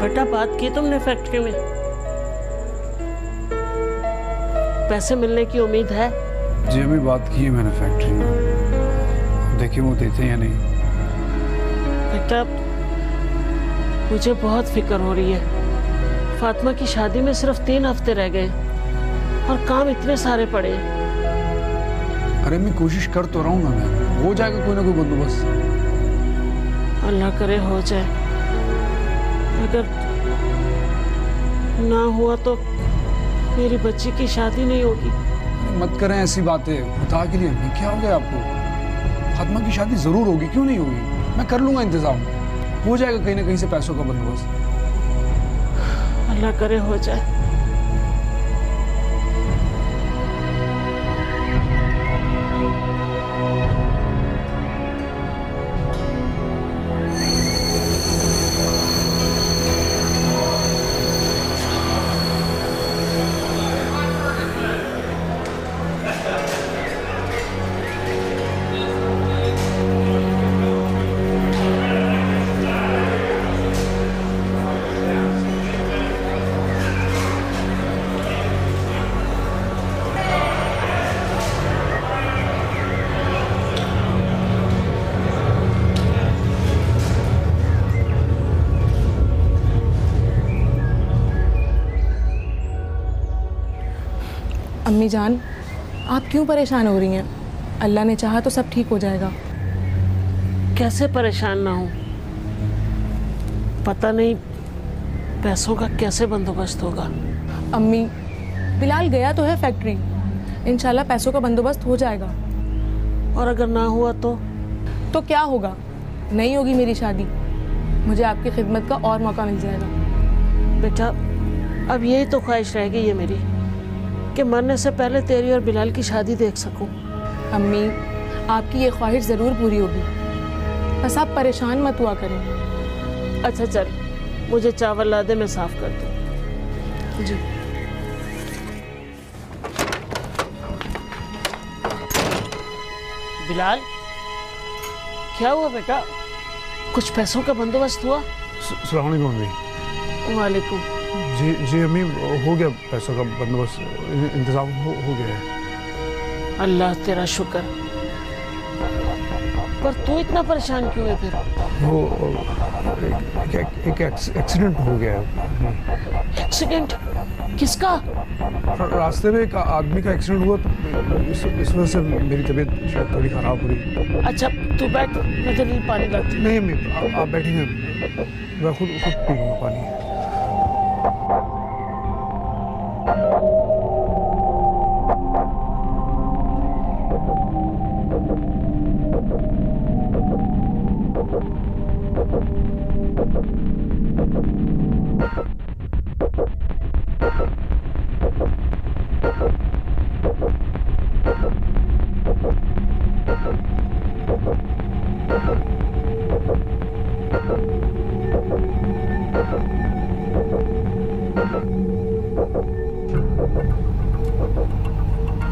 बेटा बात की तुमने फैक्ट्री में? पैसे मिलने की उम्मीद है? जी अभी बात की है मैंने फैक्ट्री में, देखिए वो देते हैं या नहीं। बेटा मुझे बहुत फिक्र हो रही है। फातिमा की शादी में सिर्फ 3 हफ्ते रह गए और काम इतने सारे पड़े। अरे मैं कोशिश कर तो रहा हूँ ना, मैं हो जाएगा कोई ना कोई बंदोबस्त। अल्लाह करे हो जाए। अगर ना हुआ तो मेरी बच्ची की शादी नहीं होगी। मत करें ऐसी बातें, खुदा के लिए। अम्मी क्या हो गया आपको? फातिमा की शादी जरूर होगी, क्यों नहीं होगी? मैं कर लूंगा इंतजाम, हो जाएगा कहीं ना कहीं से पैसों का बंदोबस्त। अल्लाह करे हो जाए। अम्मी जान, आप क्यों परेशान हो रही हैं? अल्लाह ने चाहा तो सब ठीक हो जाएगा। कैसे परेशान ना हूं? पता नहीं पैसों का कैसे बंदोबस्त होगा। अम्मी, बिलाल गया तो है फैक्ट्री, इंशाल्लाह पैसों का बंदोबस्त हो जाएगा। और अगर ना हुआ तो क्या होगा? नहीं होगी मेरी शादी, मुझे आपकी खिदमत का और मौका मिल जाएगा। बेटा अब यही तो ख्वाहिश रह गई है मेरी कि मरने से पहले तेरी और बिलाल की शादी देख सकूं। अम्मी, आपकी ये ख्वाहिश ज़रूर पूरी होगी, बस आप परेशान मत हुआ करें। अच्छा चल, मुझे चावल ला दे, मैं साफ कर दूं। जी। बिलाल क्या हुआ बेटा? कुछ पैसों का बंदोबस्त हुआ? अस्सलाम वालेकुम अम्मी। वालेकुम। जी अम्मी, हो गया पैसों का बंदोबस्त, इंतजाम हो गया है। अल्लाह तेरा शुक्र। पर तू इतना परेशान क्यों है फिर? वो एक एक्सीडेंट हो गया है। एक्सीडेंट? किसका? रास्ते में एक आदमी का एक्सीडेंट हुआ, तो इस वजह से मेरी तबीयत शायद थोड़ी ख़राब हो रही। अच्छा तू बैठ, मैं तेरे लिए पानी लाती हूँ। नहीं अम्मी, आप बैठिए, मैं खुद पी लूँगा पानी।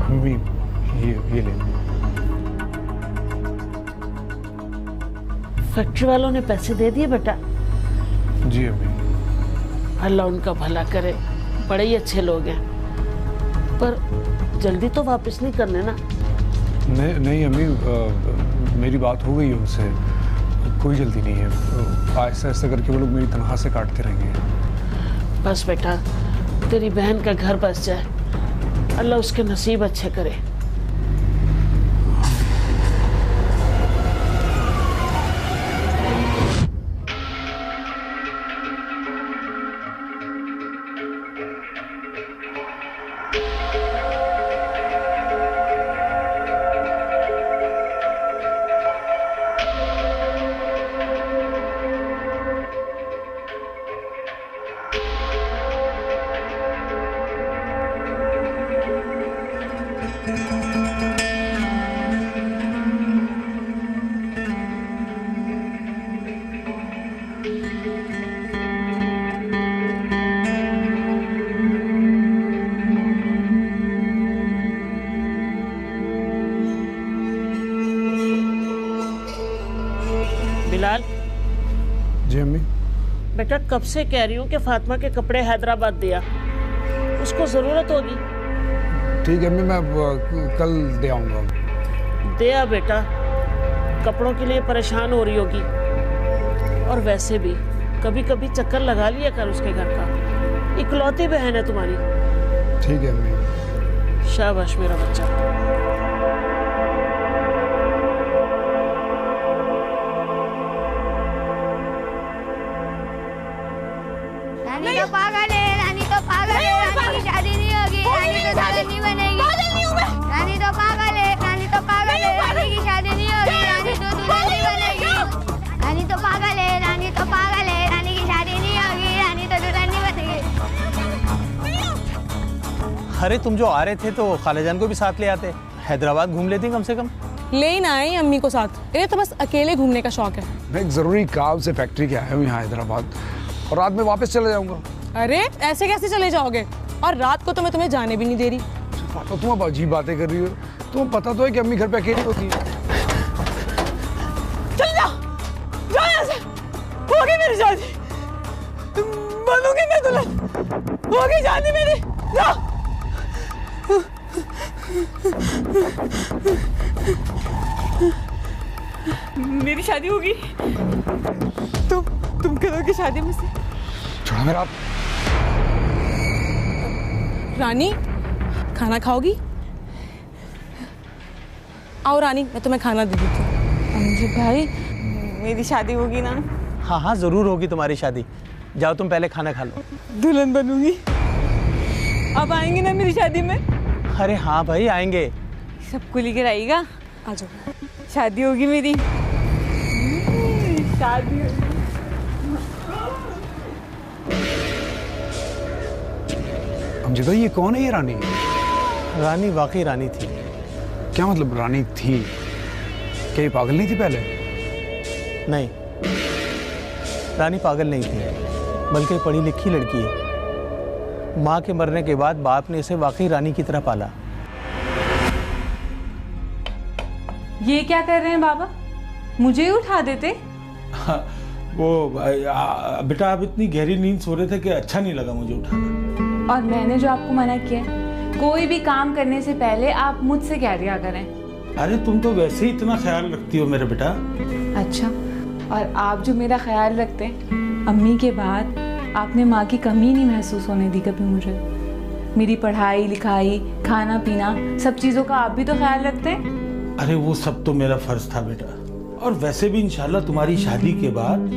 अम्मी ये ले। फैक्ट्री वालों ने पैसे दे दिए बेटा? जी अम्मी। अल्लाह उनका भला करे, बड़े ही अच्छे लोग हैं। पर जल्दी तो वापस नहीं करने ना? नहीं अम्मी, मेरी बात हो गई उनसे, कोई जल्दी नहीं है। आहिस्ता आहिस्ता करके वो लोग मेरी तनख्वाह से काटते रहेंगे। बस बेटा, तेरी बहन का घर बस जाए, अल्लाह उसके नसीब अच्छे करे। बिलाल, जी अम्मी। बेटा कब से कह रही हूँ कि फातिमा के कपड़े हैदराबाद दिया, उसको जरूरत होगी। ठीक है अम्मी, मैं कल दे आऊँगा। दिया बेटा, कपड़ों के लिए परेशान हो रही होगी, और वैसे भी कभी कभी चक्कर लगा लिया कर उसके घर का, इकलौती बहन है तुम्हारी। ठीक है अम्मी। शाबाश मेरा बच्चा। रानी तो पागल है, रानी तो पागल है, रानी की शादी नहीं होगी, रानी तो दुल्हन नहीं बनेगी। रानी तो पागल है, रानी तो पागल है, रानी की शादी नहीं होगी, रानी तो दुल्हन नहीं बनेगी। रानी तो पागल है, रानी तो पागल है, रानी की शादी नहीं होगी, रानी तो दुल्हन नहीं बनेगी। अरे तुम जो आ रहे थे तो खालाजान को भी साथ ले आते, हैदराबाद घूम लेती कम से कम। ले ही ना आई अम्मी को साथ, इन्हें तो बस अकेले घूमने का शौक है। मैं एक ज़रूरी काम से फैक्ट्री के आया हूँ यहाँ हैदराबाद, और रात में वापस चले जाऊँगा। अरे ऐसे कैसे चले जाओगे, और रात को तो मैं तुम्हें जाने भी नहीं दे रही। तो तुम अब अजीब बातें कर रही हो, तुम्हें पता तो है कि अम्मी घर पे अकेली होती है। चल जाओ, जाओ यहाँ से, हो गई मेरी शादी, बनूंगी मैं दुल्हन, हो गई शादी मेरी, जाओ। मेरी शादी होगी, तुम करोगे शादी मुझसे? छोड़ा मेरा हाथ। रानी खाना खाओगी? आओ रानी, मैं तुम्हें खाना दे देती हूँ। अमजद भाई मेरी शादी होगी ना? हाँ हाँ जरूर होगी तुम्हारी शादी, जाओ तुम पहले खाना खा लो। दुल्हन बनूंगी, अब आएंगे ना मेरी शादी में? अरे हाँ भाई आएंगे। सबको लेकर आएगा, आ जाओ, शादी होगी मेरी, शादी होगी। अमजद भाई ये कौन है ये रानी? रानी वाकई रानी थी। क्या मतलब रानी थी? क्या ये पागल नहीं थी पहले? नहीं, रानी पागल नहीं थी, बल्कि पढ़ी लिखी लड़की है। माँ के मरने के बाद बाप ने इसे वाकई रानी की तरह पाला। ये क्या कर रहे हैं बाबा, मुझे ही उठा देते। वो बेटा आप इतनी गहरी नींद सो रहे थे कि अच्छा नहीं लगा मुझे उठाना। और मैंने जो आपको मना किया, कोई भी काम करने से पहले आप मुझसे कह दिया करें। अरे तुम तो वैसे ही इतना ख्याल रखती हो मेरे बेटा। अच्छा, और आप जो मेरा ख्याल रखते हैं, अम्मी के बाद आपने माँ की कमी नहीं महसूस होने दी कभी मुझे। मेरी पढ़ाई लिखाई, खाना पीना, सब चीज़ों का आप भी तो ख्याल रखते हैं। अरे वो सब तो मेरा फर्ज था बेटा, और वैसे भी इंशाल्लाह तुम्हारी शादी के बाद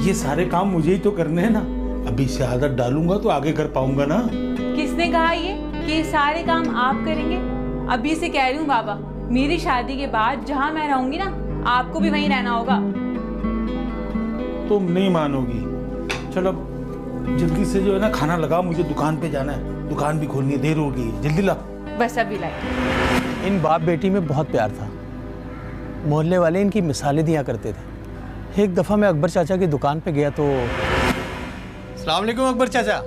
ये सारे काम मुझे ही तो करने हैं ना। अभी से आदत डालूंगा तो आगे कर पाऊंगा ना। किसने कहा ये कि ये सारे काम आप करेंगे? अभी से कह रही हूँ बाबा, मेरी शादी के बाद जहाँ मैं रहूंगी ना, आपको भी वहीं रहना होगा। तुम नहीं मानोगी। चलो जल्दी से जो है ना खाना लगा, मुझे दुकान पे जाना है, दुकान भी खोलनी है, देर हो गई, जल्दी ला। बस अभी लाई। इन बाप बेटी में बहुत प्यार था, मोहल्ले वाले इनकी मिसालें दिया करते थे। एक दफ़ा मैं अकबर चाचा की दुकान पे गया तो अस्सलाम वालेकुम अकबर चाचा।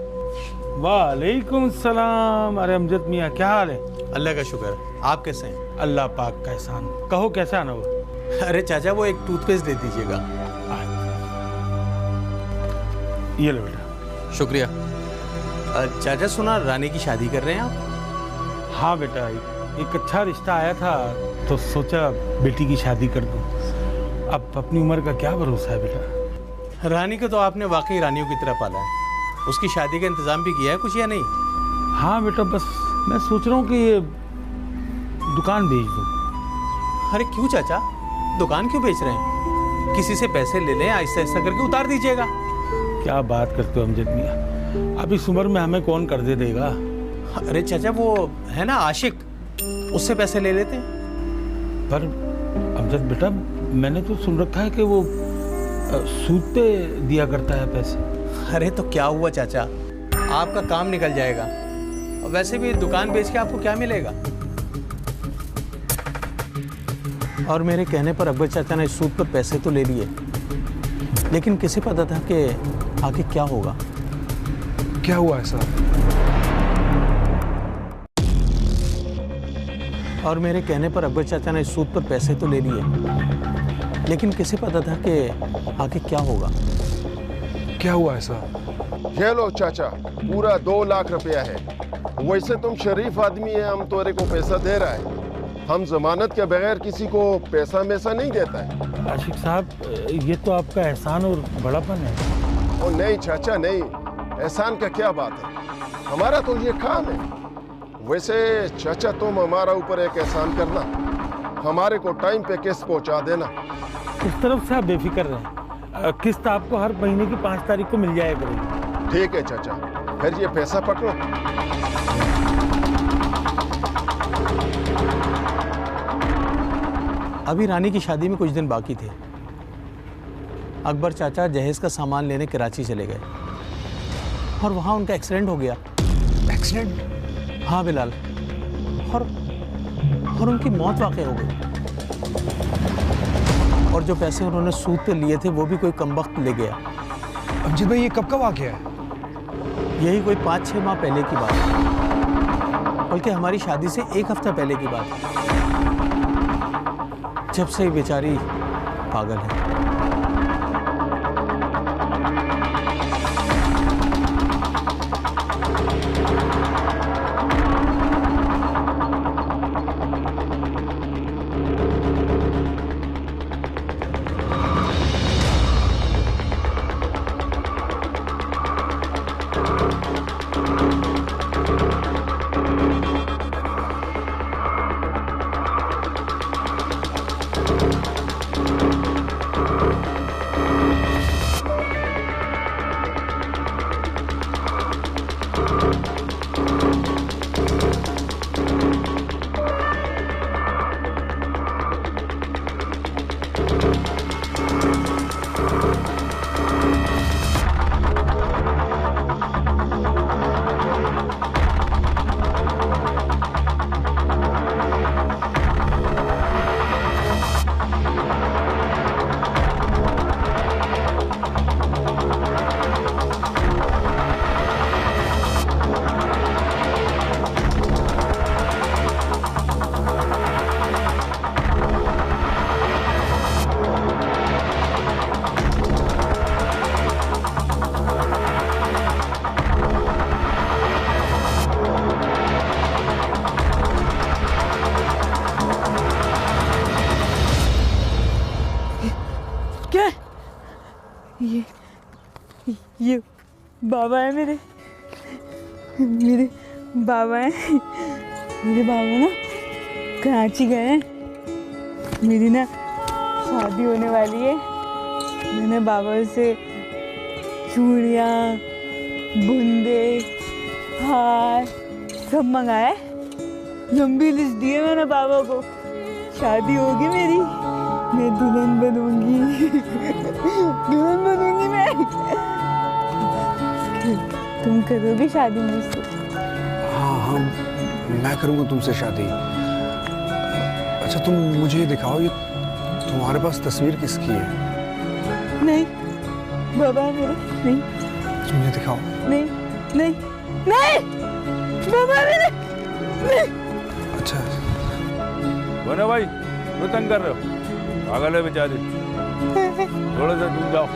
वालेकुम सलाम। अरे अमजद मियाँ क्या हाल है? अल्लाह का शुक्र, आप कैसे हैं? अल्लाह पाक का एहसान। कहो कैसा आना हुआ? अरे चाचा वो एक टूथपेस्ट दे दीजिएगा। ये लो बेटा। शुक्रिया। चाचा सुना रानी की शादी कर रहे हैं आप? हाँ बेटा, एक अच्छा रिश्ता आया था तो सोचा बेटी की शादी कर दूं। अब अपनी उम्र का क्या भरोसा है बेटा। रानी को तो आपने वाकई रानियों की तरह पाला है। उसकी शादी का इंतजाम भी किया है कुछ या नहीं? हाँ बेटा, बस मैं सोच रहा हूँ कि ये दुकान बेच दूं। अरे क्यों चाचा, दुकान क्यों बेच रहे हैं? किसी से पैसे ले लें, आहिस्ता आहिस्ता करके उतार दीजिएगा। क्या बात करते हो अमजद मियाँ, अब इस उम्र में हमें कौन कर्जे देगा। अरे चाचा वो है ना आशिक, उससे पैसे ले लेते। पर अमजद बेटा, मैंने तो सुन रखा है कि वो सूद पे दिया करता है पैसे। अरे तो क्या हुआ चाचा, आपका काम निकल जाएगा। और वैसे भी दुकान बेच के आपको क्या मिलेगा? और मेरे कहने पर अकबर चाचा ने सूद पर पैसे तो ले लिए, लेकिन किसे पता था कि आगे क्या होगा। क्या हुआ ऐसा? और मेरे कहने पर अकबर चाचा ने सूद पर पैसे तो ले लिए, लेकिन किसे पता था कि आगे क्या होगा। क्या हुआ ऐसा? ये लो चाचा, पूरा 2 लाख रुपया है। वैसे तुम शरीफ आदमी है, हम तोरे को पैसा दे रहा है। हम जमानत के बगैर किसी को पैसा मैसा नहीं देता है। आशिक साहब, ये तो आपका एहसान और बड़ापन है। ओ नहीं चाचा नहीं, एहसान का क्या बात है, हमारा तो ये काम है। वैसे चाचा तुम हमारा ऊपर एक एहसान करना, हमारे को टाइम पे किस्त पहुंचा देना। इस तरफ से आप बेफिक्र रहें, किस्त आपको हर महीने की 5 तारीख को मिल जाया करेगी। ठीक है चाचा, फिर ये पैसा पकड़ो। अभी रानी की शादी में कुछ दिन बाकी थे। अकबर चाचा जहेज का सामान लेने कराची चले गए और वहाँ उनका एक्सीडेंट हो गया। एक्सीडेंट? हाँ बिलाल, और उनकी मौत वाक़ई हो गई। और जो पैसे उन्होंने सूद पे लिए थे वो भी कोई कमबख्त ले गया। अमजद भाई, ये कब का वाक़या है? यही कोई 5-6 माह पहले की बात है, बल्कि हमारी शादी से 1 हफ्ता पहले की बात है। जब से बेचारी पागल है। ये बाबा है मेरे बाबा हैं। मेरे बाबा ना कराची गए हैं। मेरी ना शादी होने वाली है। मैंने बाबा से चूड़ियाँ, बुंदे, हार सब मंगाए। लंबी लिस्ट दी है मैंने बाबा को। शादी होगी मेरी, मैं दुल्हन बनूंगी। दुल्हन बनूंगी मैं। तुम करोगे शादी मुझसे? हाँ, मैं करूँगा तुमसे शादी। अच्छा, तुम मुझे ये दिखाओ, ये तुम्हारे पास तस्वीर किसकी है? नहीं, बाबा है मेरे। नहीं, मुझे दिखाओ। नहीं, नहीं, नहीं, बाबा है मेरे। नहीं। अच्छा, बोलो भाई, क्यों तंग कर रहे हो? पागल है बेचारी, थोड़ा सा दूर जाओ।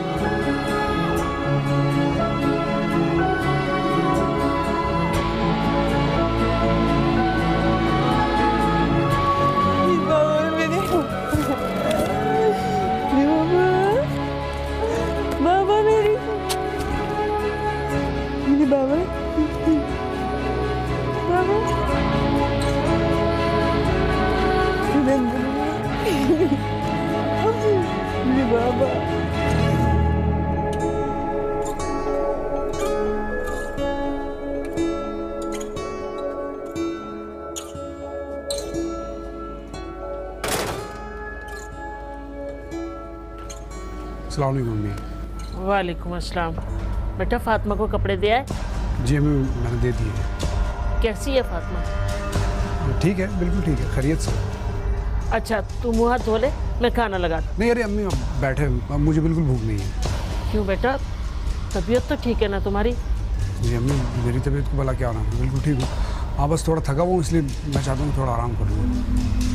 अस्सलाम वालेकुम मम्मी। वालेकुम अस्सलाम। बेटा फातिमा को कपड़े दे आए? जी अम्मी, मैंने दे दिए। कैसी है फातिमा? ठीक है, बिल्कुल ठीक है, खैरियत से। अच्छा, तू मुँह हाथ धो ले, मैं खाना लगा। नहीं अरे अम्मी, अब बैठे, अब मुझे बिल्कुल भूख नहीं है। क्यों बेटा, तबीयत तो ठीक है ना तुम्हारी? जी अम्मी, मेरी तबीयत को भला क्या होना, मैं बिल्कुल ठीक हूँ। हाँ, बस थोड़ा थका हुआ हूँ, इसलिए मैं चाहता हूँ थोड़ा आराम कर लूँ।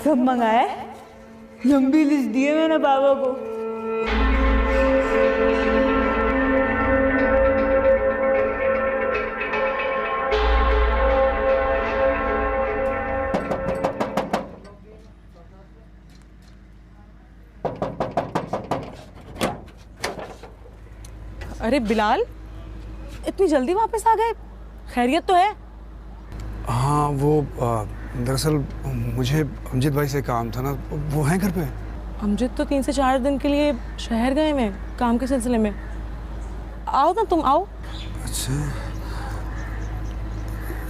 सब मंगाया है, लंबी लिस्ट दी है मैंने बाबा को। अरे बिलाल, इतनी जल्दी वापस आ गए, खैरियत तो है? हाँ वो दरअसल मुझे अमजद भाई से काम था ना, वो हैं घर पे? अमजद तो 3 से 4 दिन के लिए शहर गए हैं काम के सिलसिले में। आओ ना, तुम आओ। अच्छा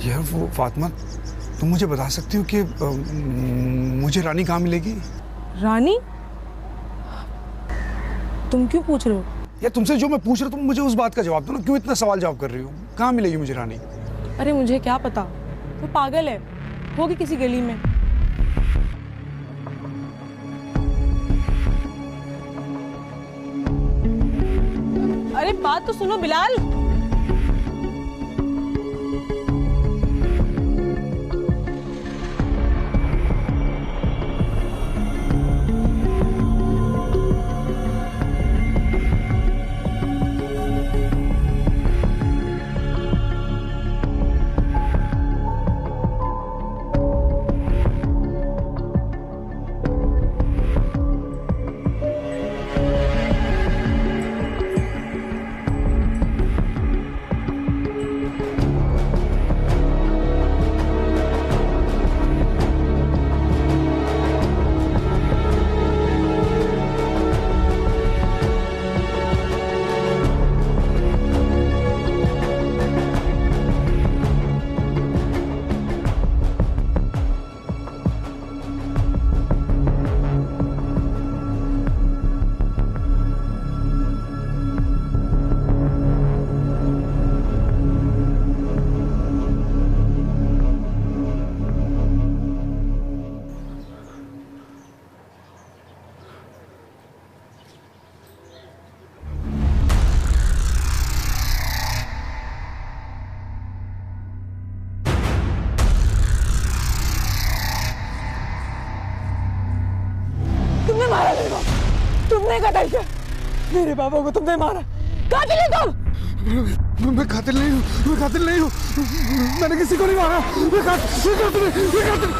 यार, वो फातिमा, तुम मुझे बता सकती हो कि मुझे रानी कहाँ मिलेगी? रानी? तुम क्यों पूछ रहे हो? यार तुमसे जो मैं पूछ रहा हूँ, तुम मुझे उस बात का जवाब दो ना, क्यों इतना सवाल जवाब कर रही हो? कहाँ मिलेगी मुझे रानी? अरे मुझे क्या पता, वो पागल है, होगी किसी गली में। अरे बात तो सुनो बिलाल। तुमने कतल किया, मेरे बाबा को तुमने मारा, कातिल है तुम। मैं कातिल नहीं हूँ, मैं कातिल नहीं हूँ, मैंने किसी को नहीं मारा, मैं कातिल।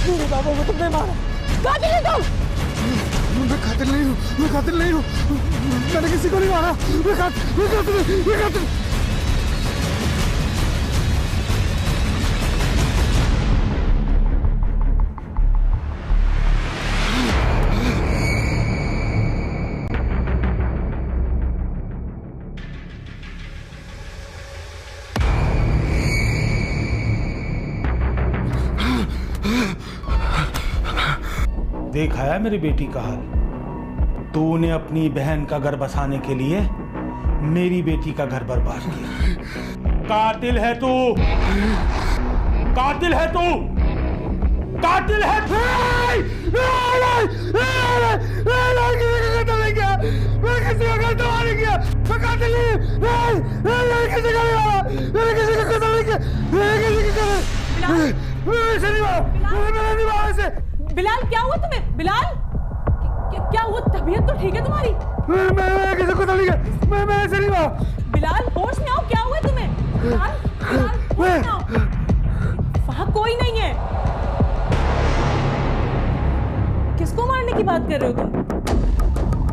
मेरे बाबा को तुमने मारा, कातिल है तुम। मैं कातिल नहीं हूँ, मैं कातिल नहीं हूँ, मैंने किसी को नहीं मारा, मैं कातिल। देखा है मेरी बेटी का हाल? तूने अपनी बहन का घर बसाने के लिए मेरी बेटी का घर बर्बाद किया। कातिल है तू, कातिल है तू, कातिल है तू। बिलाल क्या हुआ तुम्हें? बिलाल क्या हुआ? तबीयत तो ठीक है तुम्हारी? मैं किसी को नहीं किया, मैं ऐसे नहीं हुआ। बिलाल होश में आओ, क्या हुआ तुम्हें? बिलाल होश में आओ, वहाँ कोई नहीं है। किसको मारने की बात कर रहे हो तुम?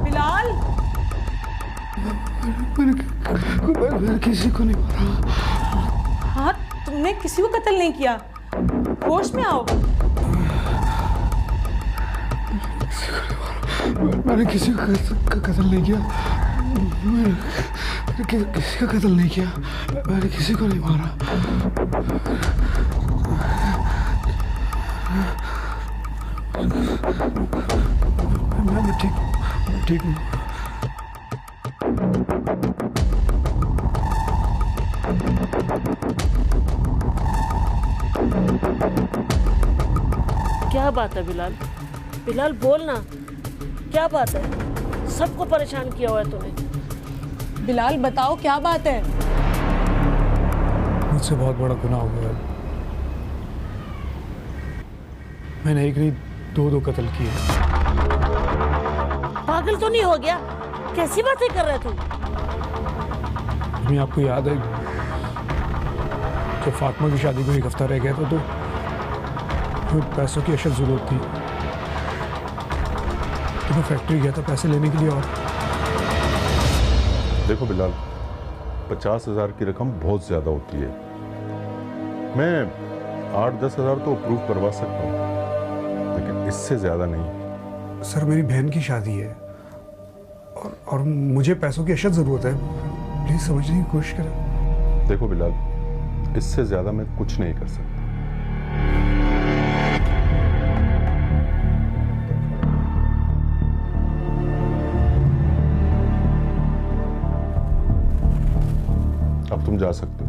बिलाल मैंने किसी को नहीं मारा। हाँ, तुमने किसी को कत्ल नहीं किया, होश में आओ। मैंने किसी का कत्ल नहीं किया, मैंने किसी का कत्ल नहीं किया, मैंने किसी को नहीं मारा। मैं ठीक हूँ। क्या बात है बिलाल? बिलाल बोल ना, क्या बात है? सबको परेशान किया हुआ है तूने। बिलाल बताओ क्या बात है? मुझसे बहुत बड़ा गुनाह हो गया। मैंने एक नहीं दो कत्ल किए। पागल तो नहीं हो गया? कैसी बातें कर रहे तू? अम्मी आपको याद है जब फातिमा की शादी को एक हफ्ता रह गया था तो पैसों की अशद जरूरत थी, तो मैं फैक्ट्री गया था पैसे लेने के लिए। और देखो बिलाल, 50,000 की रकम बहुत ज्यादा होती है। मैं 8-10 हज़ार तो अप्रूव करवा सकता हूँ, लेकिन इससे ज्यादा नहीं। सर मेरी बहन की शादी है और मुझे पैसों की अशद जरूरत है, प्लीज समझने की कोशिश करें। देखो बिलाल, इससे ज्यादा मैं कुछ नहीं कर सकता। अब तुम जा सकते हो।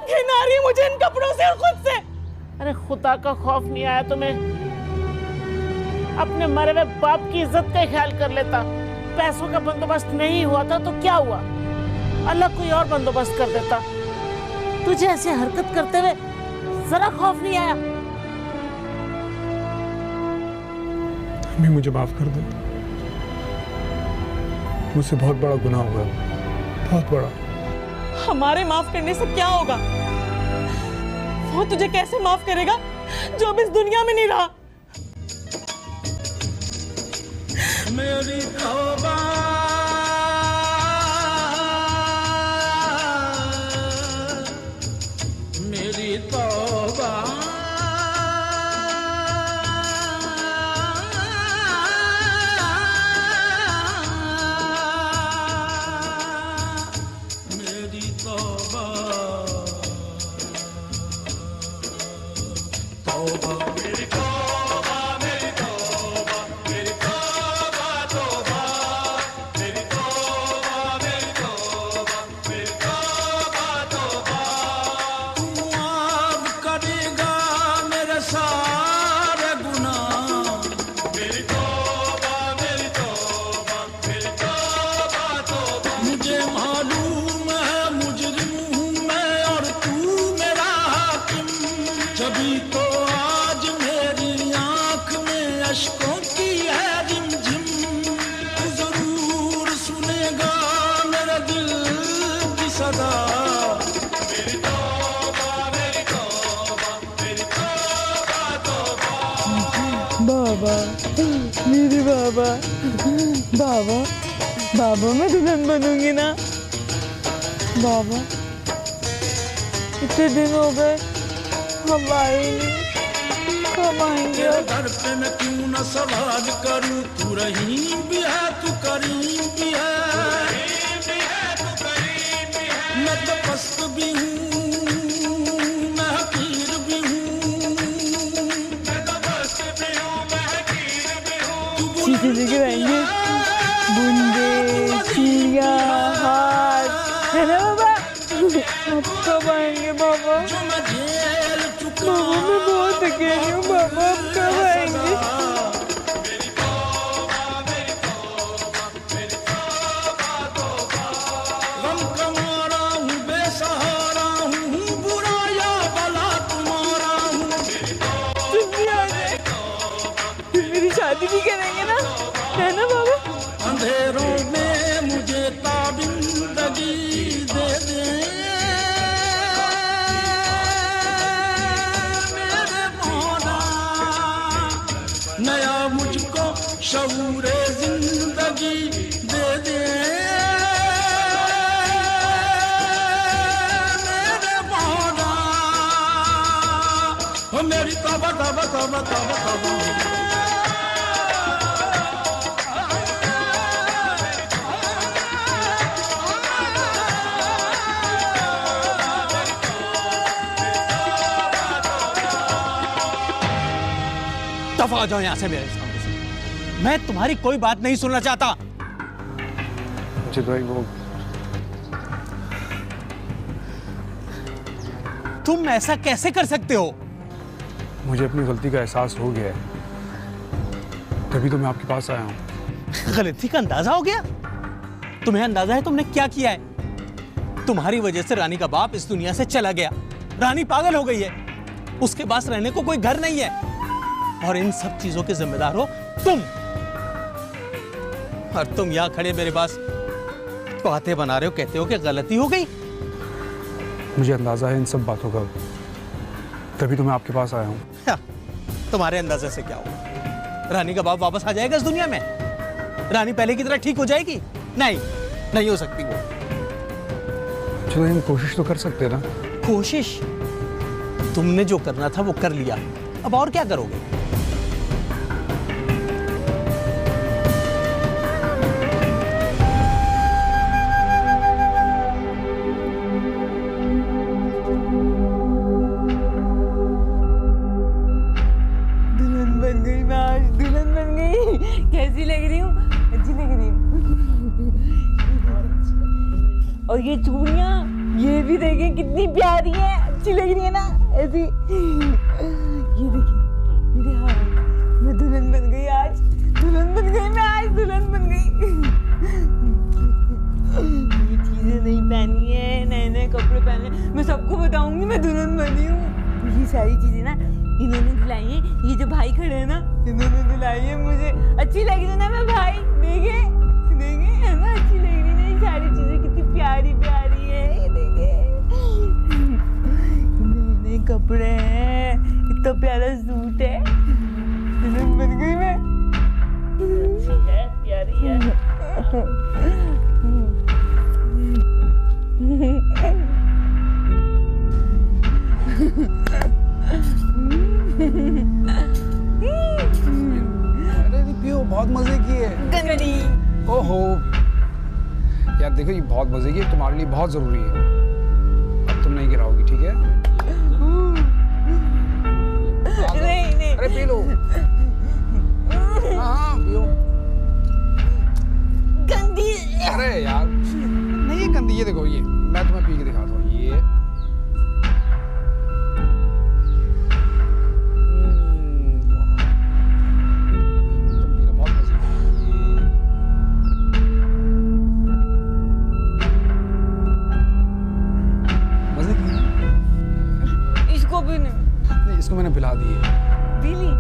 घिन आ रही है मुझे इन कपड़ों से और खुद से। अरे खुदा का खौफ नहीं आया तुम्हें? अपने मरे हुए बाप की इज्जत का ख्याल कर लेता। पैसों का बंदोबस्त नहीं हुआ था तो क्या हुआ, अल्लाह कोई और बंदोबस्त कर देता। तुझे ऐसे हरकत करते हुए जरा खौफ नहीं आया? अम्मी मुझे माफ कर दो, मुझसे बहुत बड़ा गुनाह हुआ, बहुत बड़ा। हमारे माफ करने से क्या होगा? वो तुझे कैसे माफ करेगा जो अब इस दुनिया में नहीं रहा? मेरी तौबा मेरी तौबा मेरी तौबा तौबा मेरी तौबा मेरी तौबा मेरी तौबा तौबा मेरी तौबा मेरी तौबा मेरी तौबा तौबा तू माफ करेगा मेरे सारे गुनाह मेरी तौबा मेरी तौबा मेरी तौबा तौबा मुझे मालूम है मुजरिम हूँ मैं और तू मेरा हाकिम जभी तो आज मेरी आंख में अश्कों की है रिमझिम तू जरूर सुनेगा मेरे दिल की सदा मेरी तौबा मेरी तौबा मेरी तौबा तौबा बाबा, मेरे बाबा, बाबा, बाबा मैं दुल्हन बनूंगी ना? बाबा, इतने दिन हो गए हम आए नहीं, कब आएंगे? तेरे घर पे मैं क्यों न सवाल करूं तू रहीम भी है तू करीम भी है मैं तो पस्त भी हूँ मैं हकीर भी हूँ मैं तो पस्त भी हूँ मैं हकीर भी हूँ सीधे लेकर आएंगे बूंदे, चिड़िया, हार, है ना बाबा? अब कब आएंगे बाबा? जो मैं जेल चुका बाबा मैं बहुत अकेली हूँ बाबा, अब कब आएंगे? मेरी तौबा मेरी तौबा मेरी तौबा तौबा गम का मारा हूँ बेसहारा हूँ बुरा या भला तुम्हारा हूँ मेरी तुम भी आ जाए, फिर मेरी शादी भी करेंगे ना, है ना बाबा? अंधेरों में मुझे ताबिंदगी दे दे मेरे मौला नया मुझको शऊरे जिंदगी दे दे मेरे मौला ओ मेरी तौबा तौबा तौबा तौबा तौबा दफा हो जाओ यहाँ से मेरे सामने से। मैं तुम्हारी कोई बात नहीं सुनना चाहता। मुझे भाई वो तुम ऐसा कैसे कर सकते हो? मुझे अपनी गलती का एहसास हो गया है, तभी तो मैं आपके पास आया हूँ। गलती का अंदाजा हो गया? तुम्हें अंदाजा है तुमने क्या किया है? तुम्हारी वजह से रानी का बाप इस दुनिया से चला गया। रानी पागल हो गई है, उसके पास रहने को कोई घर नहीं है, और इन सब चीजों के जिम्मेदार हो तुम। और तुम यहां खड़े मेरे पास बातें बना रहे हो, कहते हो कि गलती हो गई। मुझे अंदाजा है इन सब बातों का, तभी तो मैं आपके पास आया हूँ। तुम्हारे अंदाजे से क्या होगा? रानी का बाप वापस आ जाएगा इस दुनिया में? रानी पहले की तरह ठीक हो जाएगी? नहीं, नहीं हो सकती वो। चलो हम कोशिश तो कर सकते हैं ना। कोशिश? तुमने जो करना था वो कर लिया, अब और क्या करोगे? दुल्हन बन गई मैं आज, दुल्हन बन गई। कैसी लग रही हूँ? अच्छी लग रही हूँ। और ये चूड़ियाँ, ये भी देखिए कितनी प्यारी है, अच्छी लग रही है ना ऐसी। ये देखिए मेरे हाथ, मैं दुल्हन बन गई आज, दुल्हन बन गई मैं आज, दुल्हन बन गई। ये चीजें नहीं पहनी है, नए नए कपड़े पहने, मैं सबको बताऊंगी मैं दुल्हन बनी हूँ। ये सारी चीजें ना इन्होंने दिलाई है, ये जो भाई खड़े हैं ना इन्होंने दिलाई है मुझे। अच्छी लग रही है ना मैं भाई, देखे देखे है ना, अच्छी लग रही है। ये सारी चीजें कितनी प्यारी प्यारी है, ये देखे नए नए कपड़े हैं, इतना प्यारा सूट है, दुल्हन बन गई मैं। अच्छी है, प्यारी है। अरे पियो, बहुत मजे किए। गंदी ओहो यार देखो, ये बहुत मजे की, तुम्हारे लिए बहुत जरूरी है। अब तुम नहीं गिराओगी, ठीक है? नहीं नहीं, अरे पी लो। हाँ पियो। गंदी। अरे यार नहीं, ये गंदी, ये देखो, ये मैं तुम्हें पी के दिखाता हूँ। ये तुम पी लो, बहुत मजे की। मजे की। इसको भी नहीं, इसको मैंने पिला दी है। पीली।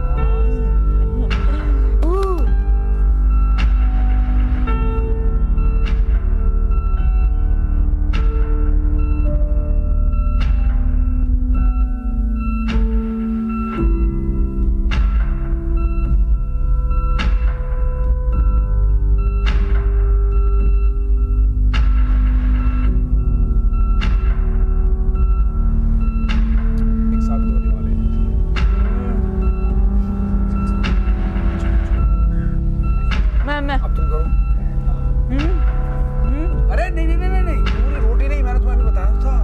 अब तुम करो। अरे नहीं नहीं नहीं नहीं, पूरी रोटी नहीं, मैंने तुम्हें अभी बताया था।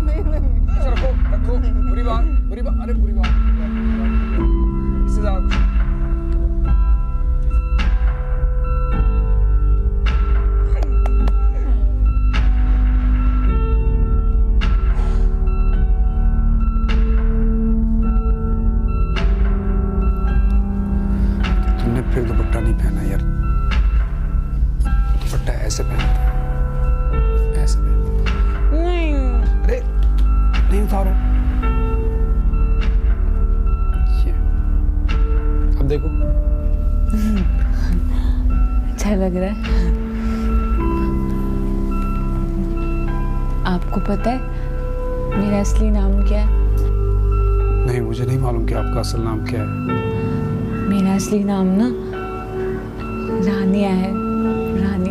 नहीं, रखो रखो, बुरी बात, अरे बुरी बात, इससे ज्यादा कुछ। फिर दुपट्टा नहीं पहना यार, दुपट्टा ऐसे पहनता, ऐसे पहनता। नहीं, अरे नहीं उतारो। ये अब देखो, अच्छा लग रहा है। आपको पता है मेरा असली नाम क्या है? नहीं, मुझे नहीं मालूम कि आपका असल नाम क्या है। मेरा असली नाम ना रानिया है, रानिया।